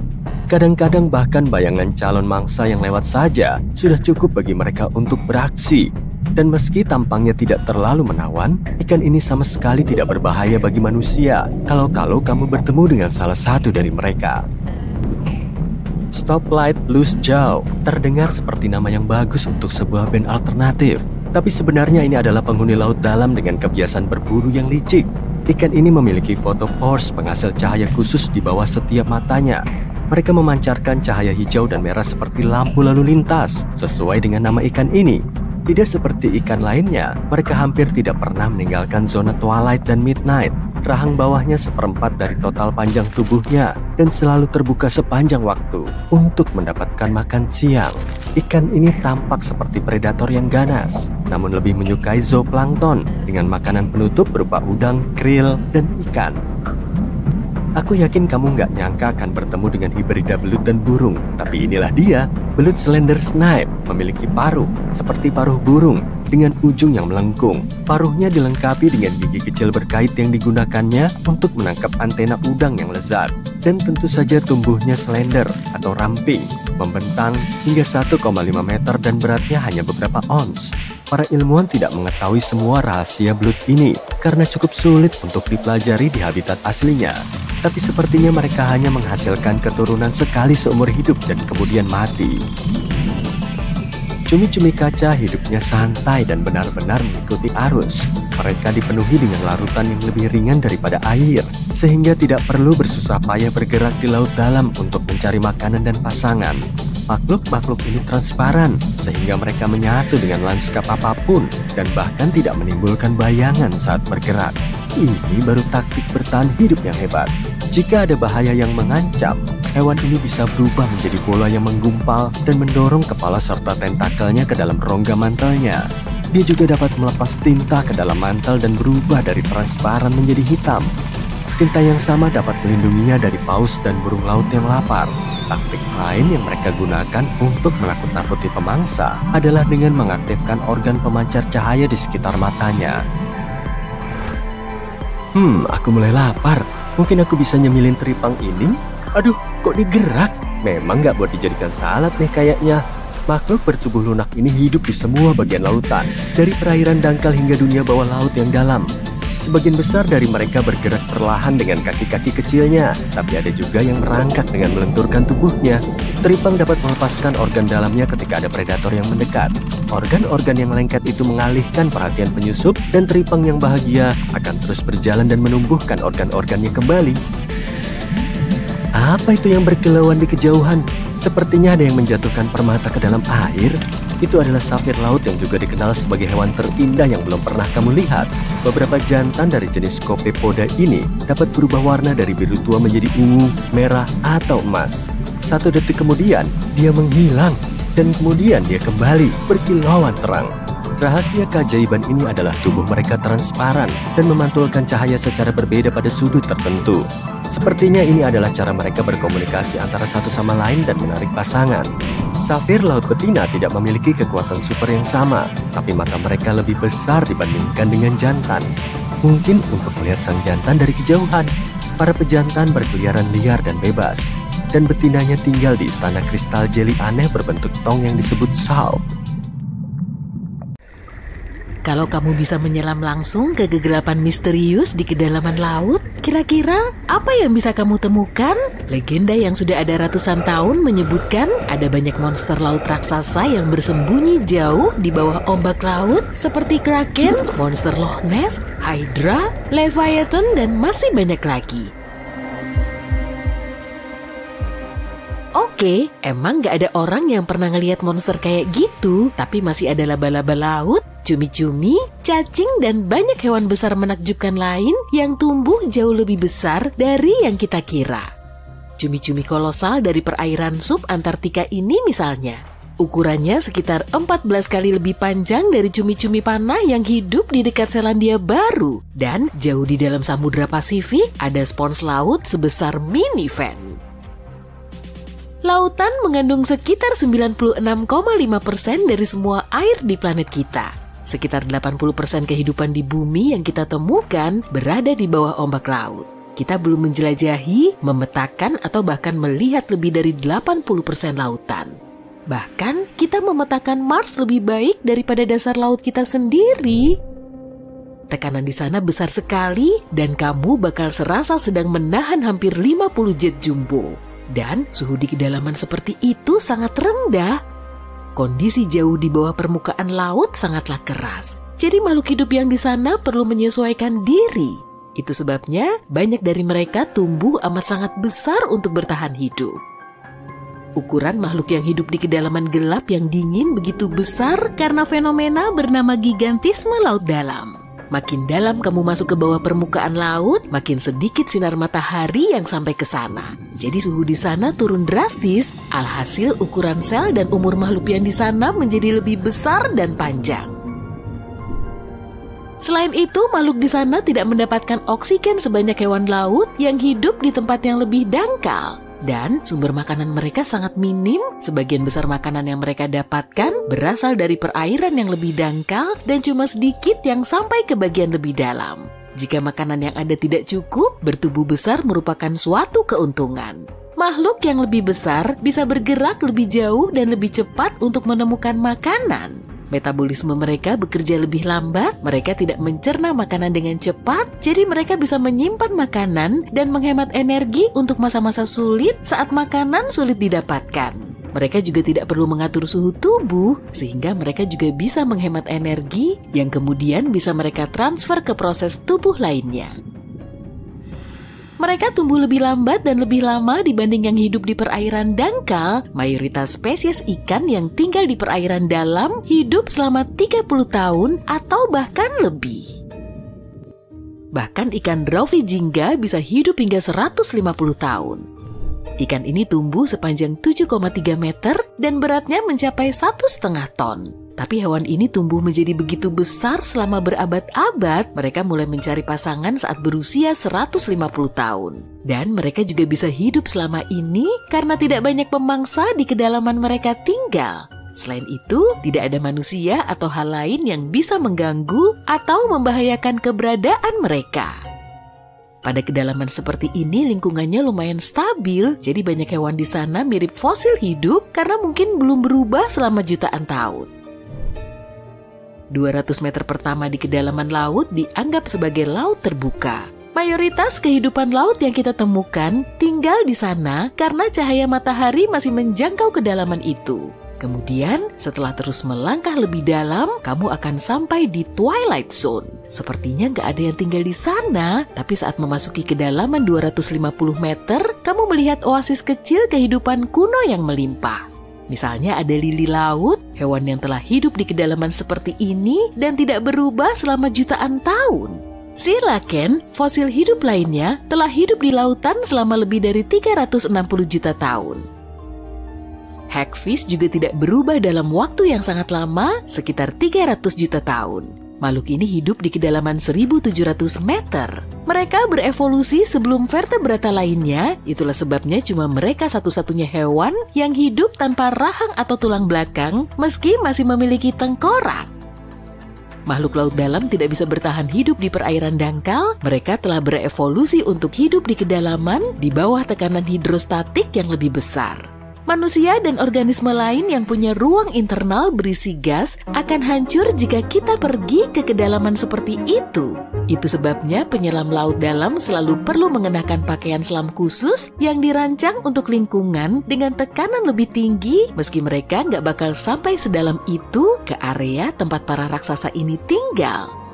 Kadang-kadang bahkan bayangan calon mangsa yang lewat saja sudah cukup bagi mereka untuk beraksi. Dan meski tampangnya tidak terlalu menawan, ikan ini sama sekali tidak berbahaya bagi manusia kalau kamu bertemu dengan salah satu dari mereka. Stoplight Blues Jaw terdengar seperti nama yang bagus untuk sebuah band alternatif. Tapi sebenarnya ini adalah penghuni laut dalam dengan kebiasaan berburu yang licik. Ikan ini memiliki photopores penghasil cahaya khusus di bawah setiap matanya. Mereka memancarkan cahaya hijau dan merah seperti lampu lalu lintas, sesuai dengan nama ikan ini. Tidak seperti ikan lainnya, mereka hampir tidak pernah meninggalkan zona twilight dan midnight. Rahang bawahnya seperempat dari total panjang tubuhnya dan selalu terbuka sepanjang waktu untuk mendapatkan makan siang. Ikan ini tampak seperti predator yang ganas, namun lebih menyukai zooplankton dengan makanan penutup berupa udang, krill, dan ikan. Aku yakin kamu nggak nyangka akan bertemu dengan hibrida belut dan burung, tapi inilah dia. Belut slender snipe memiliki paruh seperti paruh burung dengan ujung yang melengkung. Paruhnya dilengkapi dengan gigi kecil berkait yang digunakannya untuk menangkap antena udang yang lezat. Dan tentu saja tumbuhnya slender atau ramping, membentang hingga 1,5 meter dan beratnya hanya beberapa ons. Para ilmuwan tidak mengetahui semua rahasia belut ini karena cukup sulit untuk dipelajari di habitat aslinya. Tapi sepertinya mereka hanya menghasilkan keturunan sekali seumur hidup dan kemudian mati. Cumi-cumi kaca hidupnya santai dan benar-benar mengikuti arus. Mereka dipenuhi dengan larutan yang lebih ringan daripada air, sehingga tidak perlu bersusah payah bergerak di laut dalam untuk mencari makanan dan pasangan. Makhluk-makhluk ini transparan, sehingga mereka menyatu dengan lanskap apapun dan bahkan tidak menimbulkan bayangan saat bergerak. Ini baru taktik bertahan hidup yang hebat. Jika ada bahaya yang mengancam, hewan ini bisa berubah menjadi bola yang menggumpal dan mendorong kepala serta tentakelnya ke dalam rongga mantelnya. Dia juga dapat melepas tinta ke dalam mantel dan berubah dari transparan menjadi hitam. Tinta yang sama dapat melindunginya dari paus dan burung laut yang lapar. Taktik lain yang mereka gunakan untuk menakut-nakuti pemangsa adalah dengan mengaktifkan organ pemancar cahaya di sekitar matanya. Aku mulai lapar. Mungkin aku bisa nyemilin teripang ini? Aduh, kok digerak? Memang nggak buat dijadikan salad nih kayaknya. Makhluk bertubuh lunak ini hidup di semua bagian lautan, dari perairan dangkal hingga dunia bawah laut yang dalam. Sebagian besar dari mereka bergerak perlahan dengan kaki-kaki kecilnya, tapi ada juga yang merangkak dengan melenturkan tubuhnya. Teripang dapat melepaskan organ dalamnya ketika ada predator yang mendekat. Organ-organ yang lengket itu mengalihkan perhatian penyusup, dan teripang yang bahagia akan terus berjalan dan menumbuhkan organ-organnya kembali. Apa itu yang berkilauan di kejauhan? Sepertinya ada yang menjatuhkan permata ke dalam air. Itu adalah safir laut yang juga dikenal sebagai hewan terindah yang belum pernah kamu lihat. Beberapa jantan dari jenis Copepoda ini dapat berubah warna dari biru tua menjadi ungu, merah, atau emas. 1 detik kemudian, dia menghilang. Dan kemudian dia kembali berkilauan terang. Rahasia keajaiban ini adalah tubuh mereka transparan dan memantulkan cahaya secara berbeda pada sudut tertentu. Sepertinya ini adalah cara mereka berkomunikasi antara satu sama lain dan menarik pasangan. Safir laut betina tidak memiliki kekuatan super yang sama, tapi mata mereka lebih besar dibandingkan dengan jantan. Mungkin untuk melihat sang jantan dari kejauhan. Para pejantan berkeliaran liar dan bebas, dan betinanya tinggal di istana kristal jeli aneh berbentuk tong yang disebut salp. Kalau kamu bisa menyelam langsung ke kegelapan misterius di kedalaman laut, kira-kira apa yang bisa kamu temukan? Legenda yang sudah ada ratusan tahun menyebutkan ada banyak monster laut raksasa yang bersembunyi jauh di bawah ombak laut seperti kraken, monster Loch Ness, Hydra, Leviathan, dan masih banyak lagi. Oke, emang gak ada orang yang pernah ngelihat monster kayak gitu, tapi masih ada laba-laba laut, cumi-cumi, cacing, dan banyak hewan besar menakjubkan lain yang tumbuh jauh lebih besar dari yang kita kira. Cumi-cumi kolosal dari perairan sub-Antartika ini misalnya, ukurannya sekitar 14 kali lebih panjang dari cumi-cumi panah yang hidup di dekat Selandia Baru. Dan jauh di dalam Samudra Pasifik ada spons laut sebesar minivan. Lautan mengandung sekitar 96,5% dari semua air di planet kita. Sekitar 80% kehidupan di bumi yang kita temukan berada di bawah ombak laut. Kita belum menjelajahi, memetakan, atau bahkan melihat lebih dari 80% lautan. Bahkan, kita memetakan Mars lebih baik daripada dasar laut kita sendiri. Tekanan di sana besar sekali dan kamu bakal serasa sedang menahan hampir 50 jet jumbo. Dan suhu di kedalaman seperti itu sangat rendah. Kondisi jauh di bawah permukaan laut sangatlah keras. Jadi makhluk hidup yang di sana perlu menyesuaikan diri. Itu sebabnya banyak dari mereka tumbuh amat sangat besar untuk bertahan hidup. Ukuran makhluk yang hidup di kedalaman gelap yang dingin begitu besar karena fenomena bernama gigantisme laut dalam. Makin dalam kamu masuk ke bawah permukaan laut, makin sedikit sinar matahari yang sampai ke sana. Jadi suhu di sana turun drastis, alhasil ukuran sel dan umur makhluk yang di sana menjadi lebih besar dan panjang. Selain itu, makhluk di sana tidak mendapatkan oksigen sebanyak hewan laut yang hidup di tempat yang lebih dangkal. Dan sumber makanan mereka sangat minim, sebagian besar makanan yang mereka dapatkan berasal dari perairan yang lebih dangkal dan cuma sedikit yang sampai ke bagian lebih dalam. Jika makanan yang ada tidak cukup, bertubuh besar merupakan suatu keuntungan. Makhluk yang lebih besar bisa bergerak lebih jauh dan lebih cepat untuk menemukan makanan. Metabolisme mereka bekerja lebih lambat, mereka tidak mencerna makanan dengan cepat, jadi mereka bisa menyimpan makanan dan menghemat energi untuk masa-masa sulit saat makanan sulit didapatkan. Mereka juga tidak perlu mengatur suhu tubuh, sehingga mereka juga bisa menghemat energi yang kemudian bisa mereka transfer ke proses tubuh lainnya. Mereka tumbuh lebih lambat dan lebih lama dibanding yang hidup di perairan dangkal. Mayoritas spesies ikan yang tinggal di perairan dalam hidup selama 30 tahun atau bahkan lebih. Bahkan ikan Rauffi jingga bisa hidup hingga 150 tahun. Ikan ini tumbuh sepanjang 7,3 meter dan beratnya mencapai 1,5 ton. Tapi hewan ini tumbuh menjadi begitu besar selama berabad-abad, mereka mulai mencari pasangan saat berusia 150 tahun. Dan mereka juga bisa hidup selama ini karena tidak banyak pemangsa di kedalaman mereka tinggal. Selain itu, tidak ada manusia atau hal lain yang bisa mengganggu atau membahayakan keberadaan mereka. Pada kedalaman seperti ini lingkungannya lumayan stabil, jadi banyak hewan di sana mirip fosil hidup karena mungkin belum berubah selama jutaan tahun. 200 meter pertama di kedalaman laut dianggap sebagai laut terbuka. Mayoritas kehidupan laut yang kita temukan tinggal di sana karena cahaya matahari masih menjangkau kedalaman itu. Kemudian, setelah terus melangkah lebih dalam, kamu akan sampai di Twilight Zone. Sepertinya nggak ada yang tinggal di sana, tapi saat memasuki kedalaman 250 meter, kamu melihat oasis kecil kehidupan kuno yang melimpah. Misalnya ada lili laut, hewan yang telah hidup di kedalaman seperti ini dan tidak berubah selama jutaan tahun. Silakan, fosil hidup lainnya telah hidup di lautan selama lebih dari 360 juta tahun. Hagfish juga tidak berubah dalam waktu yang sangat lama, sekitar 300 juta tahun. Makhluk ini hidup di kedalaman 1.700 meter. Mereka berevolusi sebelum vertebrata lainnya, itulah sebabnya cuma mereka satu-satunya hewan yang hidup tanpa rahang atau tulang belakang meski masih memiliki tengkorak. Makhluk laut dalam tidak bisa bertahan hidup di perairan dangkal, mereka telah berevolusi untuk hidup di kedalaman di bawah tekanan hidrostatik yang lebih besar. Manusia dan organisme lain yang punya ruang internal berisi gas akan hancur jika kita pergi ke kedalaman seperti itu. Itu sebabnya penyelam laut dalam selalu perlu mengenakan pakaian selam khusus yang dirancang untuk lingkungan dengan tekanan lebih tinggi meski mereka nggak bakal sampai sedalam itu ke area tempat para raksasa ini tinggal.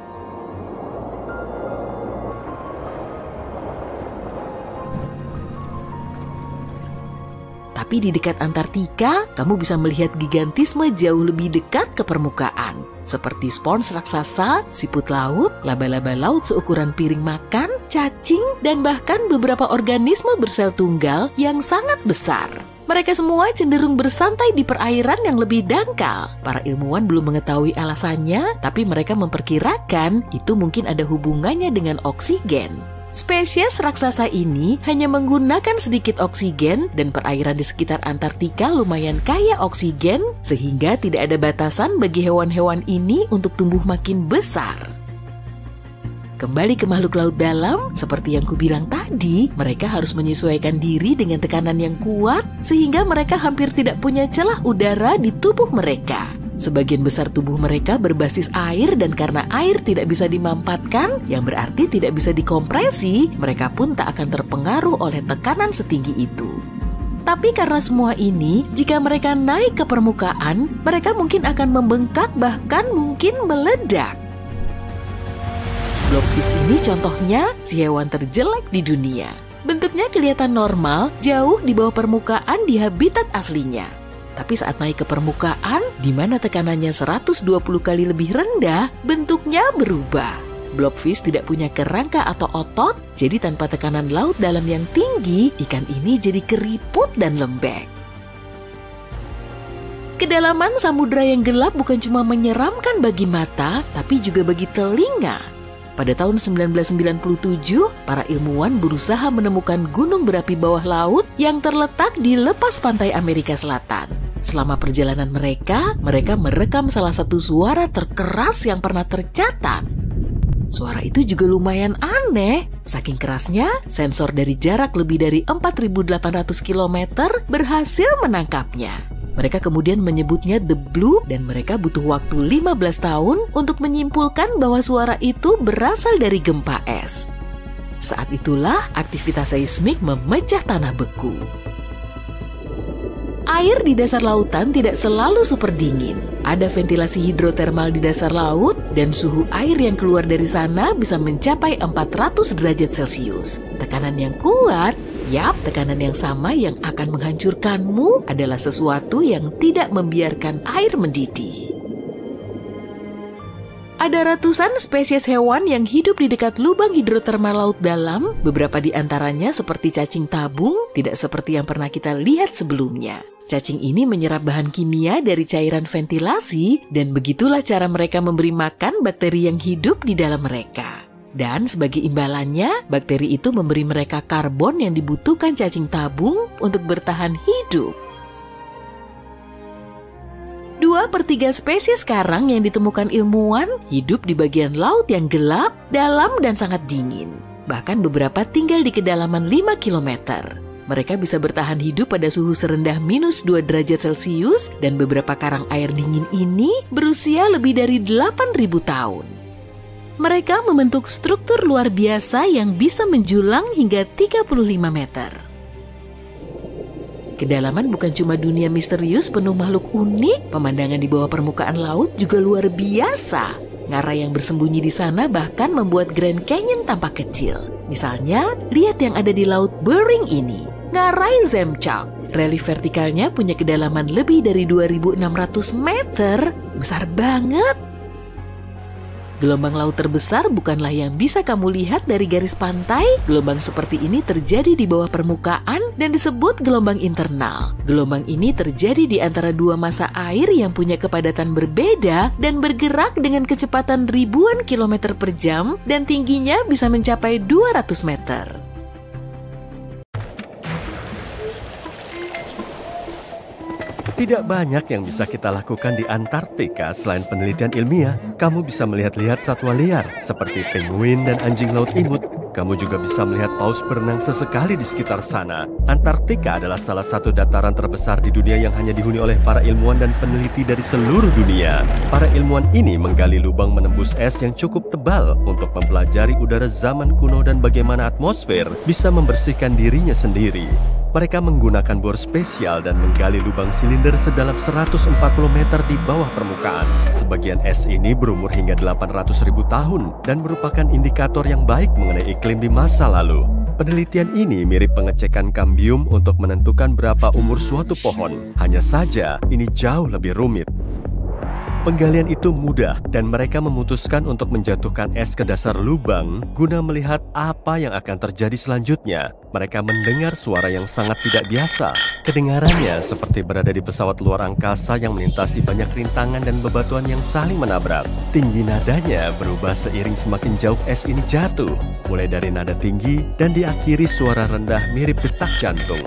Tapi di dekat Antartika, kamu bisa melihat gigantisme jauh lebih dekat ke permukaan. Seperti spons raksasa, siput laut, laba-laba laut seukuran piring makan, cacing, dan bahkan beberapa organisme bersel tunggal yang sangat besar. Mereka semua cenderung bersantai di perairan yang lebih dangkal. Para ilmuwan belum mengetahui alasannya, tapi mereka memperkirakan itu mungkin ada hubungannya dengan oksigen. Spesies raksasa ini hanya menggunakan sedikit oksigen dan perairan di sekitar Antartika lumayan kaya oksigen sehingga tidak ada batasan bagi hewan-hewan ini untuk tumbuh makin besar. Kembali ke makhluk laut dalam, seperti yang kubilang tadi, mereka harus menyesuaikan diri dengan tekanan yang kuat sehingga mereka hampir tidak punya celah udara di tubuh mereka. Sebagian besar tubuh mereka berbasis air dan karena air tidak bisa dimampatkan, yang berarti tidak bisa dikompresi, mereka pun tak akan terpengaruh oleh tekanan setinggi itu. Tapi karena semua ini, jika mereka naik ke permukaan, mereka mungkin akan membengkak bahkan mungkin meledak. Blobfish ini contohnya si hewan terjelek di dunia. Bentuknya kelihatan normal, jauh di bawah permukaan di habitat aslinya. Tapi saat naik ke permukaan, di mana tekanannya 120 kali lebih rendah, bentuknya berubah. Blobfish tidak punya kerangka atau otot, jadi tanpa tekanan laut dalam yang tinggi, ikan ini jadi keriput dan lembek. Kedalaman samudera yang gelap bukan cuma menyeramkan bagi mata, tapi juga bagi telinga. Pada tahun 1997, para ilmuwan berusaha menemukan gunung berapi bawah laut yang terletak di lepas pantai Amerika Selatan. Selama perjalanan mereka merekam salah satu suara terkeras yang pernah tercatat. Suara itu juga lumayan aneh. Saking kerasnya, sensor dari jarak lebih dari 4.800 km berhasil menangkapnya. Mereka kemudian menyebutnya The Blue dan mereka butuh waktu 15 tahun untuk menyimpulkan bahwa suara itu berasal dari gempa es. Saat itulah aktivitas seismik memecah tanah beku. Air di dasar lautan tidak selalu super dingin. Ada ventilasi hidrotermal di dasar laut dan suhu air yang keluar dari sana bisa mencapai 400 derajat Celcius. Tekanan yang kuat, tekanan yang sama yang akan menghancurkanmu adalah sesuatu yang tidak membiarkan air mendidih. Ada ratusan spesies hewan yang hidup di dekat lubang hidrotermal laut dalam, beberapa di antaranya seperti cacing tabung, tidak seperti yang pernah kita lihat sebelumnya. Cacing ini menyerap bahan kimia dari cairan ventilasi dan begitulah cara mereka memberi makan bakteri yang hidup di dalam mereka. Dan sebagai imbalannya, bakteri itu memberi mereka karbon yang dibutuhkan cacing tabung untuk bertahan hidup. 2/3 spesies karang yang ditemukan ilmuwan hidup di bagian laut yang gelap, dalam, dan sangat dingin. Bahkan beberapa tinggal di kedalaman 5 km. Mereka bisa bertahan hidup pada suhu serendah -2 derajat Celcius dan beberapa karang air dingin ini berusia lebih dari 8.000 tahun. Mereka membentuk struktur luar biasa yang bisa menjulang hingga 35 meter. Kedalaman bukan cuma dunia misterius penuh makhluk unik, pemandangan di bawah permukaan laut juga luar biasa. Ngarai yang bersembunyi di sana bahkan membuat Grand Canyon tampak kecil. Misalnya, lihat yang ada di Laut Bering ini. Ngarai Zemchok. Relief vertikalnya punya kedalaman lebih dari 2.600 meter. Besar banget. Gelombang laut terbesar bukanlah yang bisa kamu lihat dari garis pantai. Gelombang seperti ini terjadi di bawah permukaan dan disebut gelombang internal. Gelombang ini terjadi di antara dua massa air yang punya kepadatan berbeda dan bergerak dengan kecepatan ribuan kilometer per jam dan tingginya bisa mencapai 200 meter. Tidak banyak yang bisa kita lakukan di Antartika selain penelitian ilmiah. Kamu bisa melihat-lihat satwa liar seperti penguin dan anjing laut imut. Kamu juga bisa melihat paus berenang sesekali di sekitar sana. Antartika adalah salah satu dataran terbesar di dunia yang hanya dihuni oleh para ilmuwan dan peneliti dari seluruh dunia. Para ilmuwan ini menggali lubang menembus es yang cukup tebal untuk mempelajari udara zaman kuno dan bagaimana atmosfer bisa membersihkan dirinya sendiri. Mereka menggunakan bor spesial dan menggali lubang silinder sedalam 140 meter di bawah permukaan. Sebagian es ini berumur hingga 800.000 tahun dan merupakan indikator yang baik mengenai iklim di masa lalu. Penelitian ini mirip pengecekan kambium untuk menentukan berapa umur suatu pohon. Hanya saja, ini jauh lebih rumit. Penggalian itu mudah dan mereka memutuskan untuk menjatuhkan es ke dasar lubang guna melihat apa yang akan terjadi selanjutnya. Mereka mendengar suara yang sangat tidak biasa. Kedengarannya seperti berada di pesawat luar angkasa yang melintasi banyak rintangan dan bebatuan yang saling menabrak. Tinggi nadanya berubah seiring semakin jauh es ini jatuh, mulai dari nada tinggi dan diakhiri suara rendah mirip detak jantung.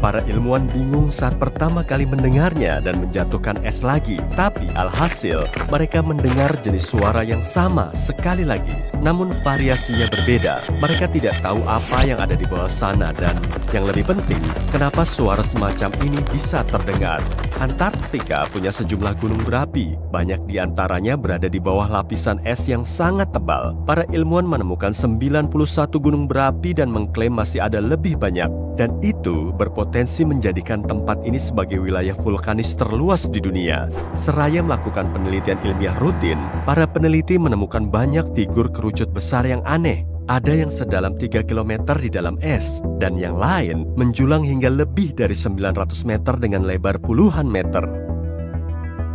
Para ilmuwan bingung saat pertama kali mendengarnya dan menjatuhkan es lagi. Tapi alhasil, mereka mendengar jenis suara yang sama sekali lagi. Namun variasinya berbeda. Mereka tidak tahu apa yang ada di bawah sana dan yang lebih penting, kenapa suara semacam ini bisa terdengar. Antarktika punya sejumlah gunung berapi. Banyak di antaranya berada di bawah lapisan es yang sangat tebal. Para ilmuwan menemukan 91 gunung berapi dan mengklaim masih ada lebih banyak. Dan itu berpotensi menjadikan tempat ini sebagai wilayah vulkanis terluas di dunia. Seraya melakukan penelitian ilmiah rutin, para peneliti menemukan banyak figur kerucut besar yang aneh. Ada yang sedalam 3 km di dalam es, dan yang lain menjulang hingga lebih dari 900 meter dengan lebar puluhan meter.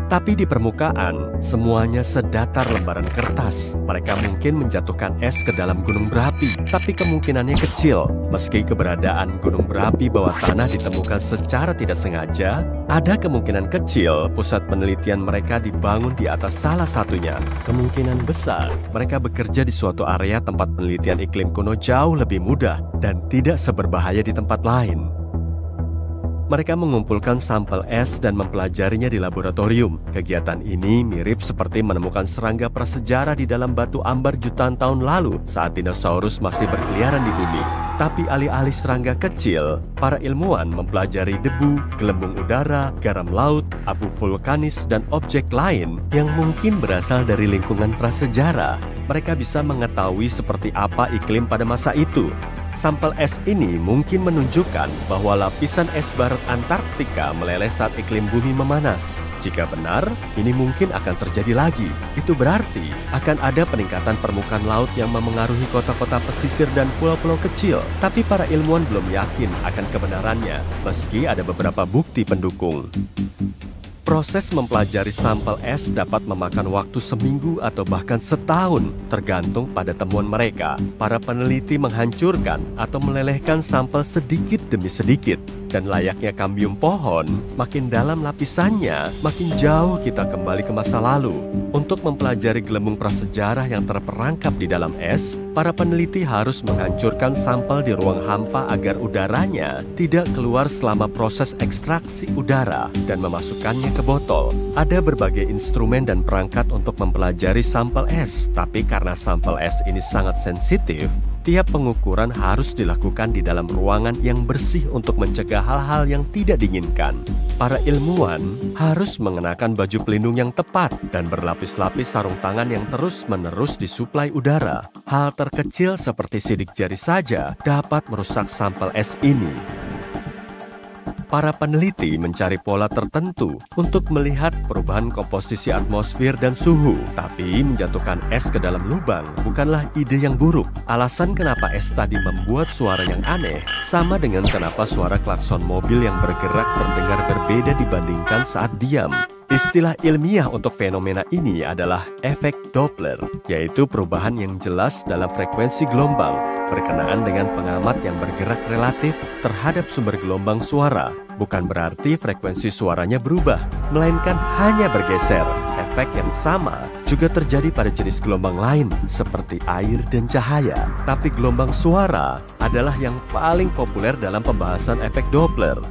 Tapi di permukaan, semuanya sedatar lembaran kertas. Mereka mungkin menjatuhkan es ke dalam gunung berapi, tapi kemungkinannya kecil. Meski keberadaan gunung berapi bawah tanah ditemukan secara tidak sengaja, ada kemungkinan kecil pusat penelitian mereka dibangun di atas salah satunya. Kemungkinan besar, mereka bekerja di suatu area tempat penelitian iklim kuno jauh lebih mudah dan tidak seberbahaya di tempat lain. Mereka mengumpulkan sampel es dan mempelajarinya di laboratorium. Kegiatan ini mirip seperti menemukan serangga prasejarah di dalam batu ambar jutaan tahun lalu saat dinosaurus masih berkeliaran di bumi. Tapi alih-alih serangga kecil, para ilmuwan mempelajari debu, gelembung udara, garam laut, abu vulkanis, dan objek lain yang mungkin berasal dari lingkungan prasejarah. Mereka bisa mengetahui seperti apa iklim pada masa itu. Sampel es ini mungkin menunjukkan bahwa lapisan es barat Antarktika meleleh saat iklim bumi memanas. Jika benar, ini mungkin akan terjadi lagi. Itu berarti akan ada peningkatan permukaan laut yang memengaruhi kota-kota pesisir dan pulau-pulau kecil. Tapi para ilmuwan belum yakin akan kebenarannya, meski ada beberapa bukti pendukung. Proses mempelajari sampel es dapat memakan waktu seminggu atau bahkan setahun, tergantung pada temuan mereka. Para peneliti menghancurkan atau melelehkan sampel sedikit demi sedikit. Dan layaknya kambium pohon, makin dalam lapisannya, makin jauh kita kembali ke masa lalu. Untuk mempelajari gelembung prasejarah yang terperangkap di dalam es, para peneliti harus menghancurkan sampel di ruang hampa agar udaranya tidak keluar selama proses ekstraksi udara dan memasukkannya ke botol. Ada berbagai instrumen dan perangkat untuk mempelajari sampel es, tapi karena sampel es ini sangat sensitif, tiap pengukuran harus dilakukan di dalam ruangan yang bersih untuk mencegah hal-hal yang tidak diinginkan. Para ilmuwan harus mengenakan baju pelindung yang tepat dan berlapis-lapis sarung tangan yang terus-menerus disuplai udara. Hal terkecil seperti sidik jari saja dapat merusak sampel es ini. Para peneliti mencari pola tertentu untuk melihat perubahan komposisi atmosfer dan suhu. Tapi menjatuhkan es ke dalam lubang bukanlah ide yang buruk. Alasan kenapa es tadi membuat suara yang aneh sama dengan kenapa suara klakson mobil yang bergerak terdengar berbeda dibandingkan saat diam. Istilah ilmiah untuk fenomena ini adalah efek Doppler, yaitu perubahan yang jelas dalam frekuensi gelombang, berkenaan dengan pengamat yang bergerak relatif terhadap sumber gelombang suara. Bukan berarti frekuensi suaranya berubah, melainkan hanya bergeser. Efek yang sama juga terjadi pada jenis gelombang lain, seperti air dan cahaya. Tapi gelombang suara adalah yang paling populer dalam pembahasan efek Doppler.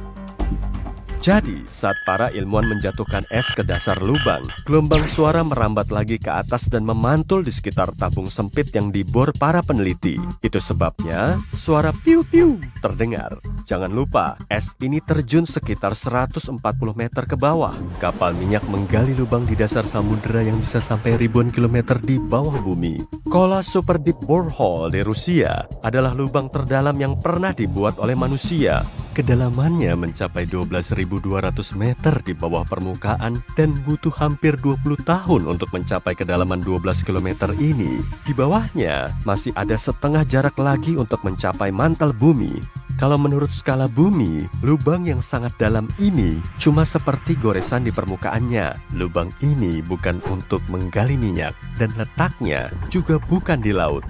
Jadi, saat para ilmuwan menjatuhkan es ke dasar lubang, gelombang suara merambat lagi ke atas dan memantul di sekitar tabung sempit yang dibor para peneliti. Itu sebabnya suara piu-piu terdengar. Jangan lupa, es ini terjun sekitar 140 meter ke bawah. Kapal minyak menggali lubang di dasar samudera yang bisa sampai ribuan kilometer di bawah bumi. Kola Super Deep Borehole di Rusia adalah lubang terdalam yang pernah dibuat oleh manusia. Kedalamannya mencapai 12.000 1200 meter di bawah permukaan dan butuh hampir 20 tahun untuk mencapai kedalaman 12 km ini. Di bawahnya masih ada setengah jarak lagi untuk mencapai mantel bumi. Kalau menurut skala bumi, lubang yang sangat dalam ini cuma seperti goresan di permukaannya. Lubang ini bukan untuk menggali minyak dan letaknya juga bukan di laut.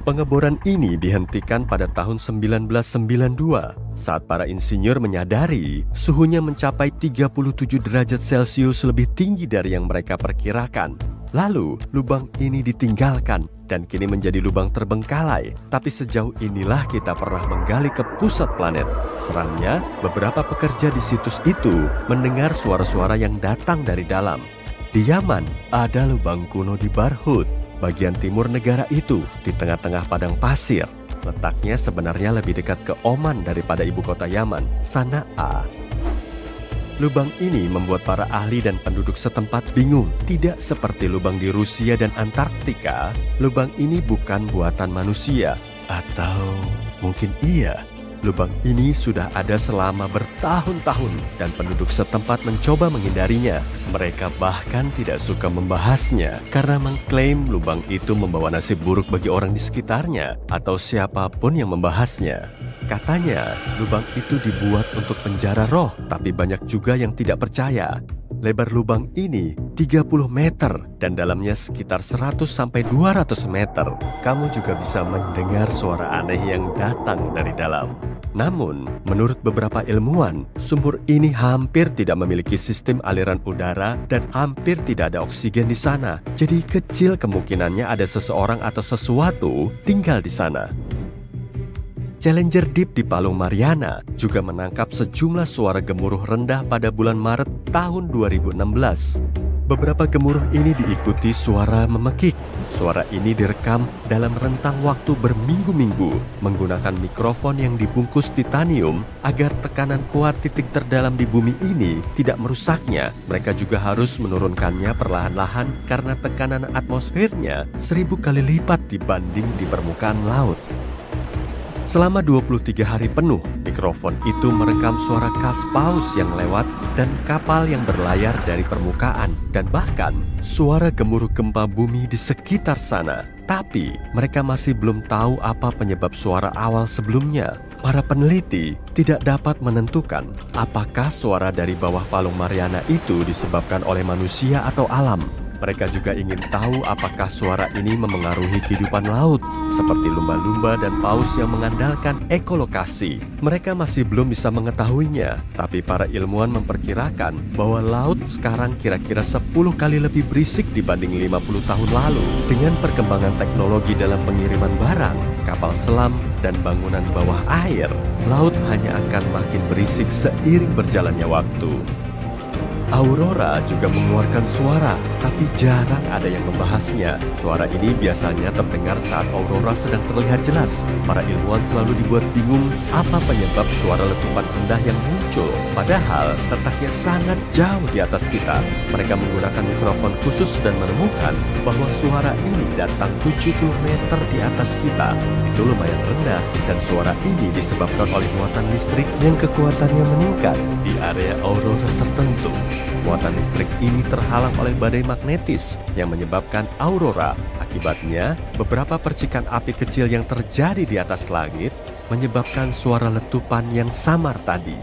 Pengeboran ini dihentikan pada tahun 1992 saat para insinyur menyadari suhunya mencapai 37 derajat Celcius lebih tinggi dari yang mereka perkirakan. Lalu, lubang ini ditinggalkan dan kini menjadi lubang terbengkalai. Tapi sejauh inilah kita pernah menggali ke pusat planet. Seramnya, beberapa pekerja di situs itu mendengar suara-suara yang datang dari dalam. Di Yaman, ada lubang kuno di Barhut, bagian timur negara itu, di tengah-tengah padang pasir. Letaknya sebenarnya lebih dekat ke Oman daripada ibu kota Yaman, Sana'a. Lubang ini membuat para ahli dan penduduk setempat bingung. Tidak seperti lubang di Rusia dan Antartika, lubang ini bukan buatan manusia. Atau mungkin iya, lubang ini sudah ada selama bertahun-tahun dan penduduk setempat mencoba menghindarinya. Mereka bahkan tidak suka membahasnya karena mengklaim lubang itu membawa nasib buruk bagi orang di sekitarnya atau siapapun yang membahasnya. Katanya, lubang itu dibuat untuk penjara roh, tapi banyak juga yang tidak percaya. Lebar lubang ini 30 meter dan dalamnya sekitar 100-200 meter. Kamu juga bisa mendengar suara aneh yang datang dari dalam. Namun, menurut beberapa ilmuwan, sumur ini hampir tidak memiliki sistem aliran udara dan hampir tidak ada oksigen di sana. Jadi kecil kemungkinannya ada seseorang atau sesuatu tinggal di sana. Challenger Deep di Palung Mariana juga menangkap sejumlah suara gemuruh rendah pada bulan Maret tahun 2016. Beberapa gemuruh ini diikuti suara memekik. Suara ini direkam dalam rentang waktu berminggu-minggu menggunakan mikrofon yang dibungkus titanium agar tekanan kuat titik terdalam di bumi ini tidak merusaknya. Mereka juga harus menurunkannya perlahan-lahan karena tekanan atmosfernya 1000 kali lipat dibanding di permukaan laut. Selama 23 hari penuh, mikrofon itu merekam suara kas paus yang lewat dan kapal yang berlayar dari permukaan dan bahkan suara gemuruh gempa bumi di sekitar sana. Tapi mereka masih belum tahu apa penyebab suara awal sebelumnya. Para peneliti tidak dapat menentukan apakah suara dari bawah Palung Mariana itu disebabkan oleh manusia atau alam. Mereka juga ingin tahu apakah suara ini memengaruhi kehidupan laut, seperti lumba-lumba dan paus yang mengandalkan ekolokasi. Mereka masih belum bisa mengetahuinya, tapi para ilmuwan memperkirakan bahwa laut sekarang kira-kira 10 kali lebih berisik dibanding 50 tahun lalu. Dengan perkembangan teknologi dalam pengiriman barang, kapal selam, dan bangunan bawah air, laut hanya akan makin berisik seiring berjalannya waktu. Aurora juga mengeluarkan suara, tapi jarang ada yang membahasnya. Suara ini biasanya terdengar saat aurora sedang terlihat jelas. Para ilmuwan selalu dibuat bingung apa penyebab suara letupan rendah yang muncul, padahal letaknya sangat jauh di atas kita. Mereka menggunakan mikrofon khusus dan menemukan bahwa suara ini datang 70 meter di atas kita. Itu lumayan rendah, dan suara ini disebabkan oleh muatan listrik yang kekuatannya meningkat di area aurora tertentu. Muatan listrik ini terhalang oleh badai magnetis yang menyebabkan aurora. Akibatnya, beberapa percikan api kecil yang terjadi di atas langit menyebabkan suara letupan yang samar tadi.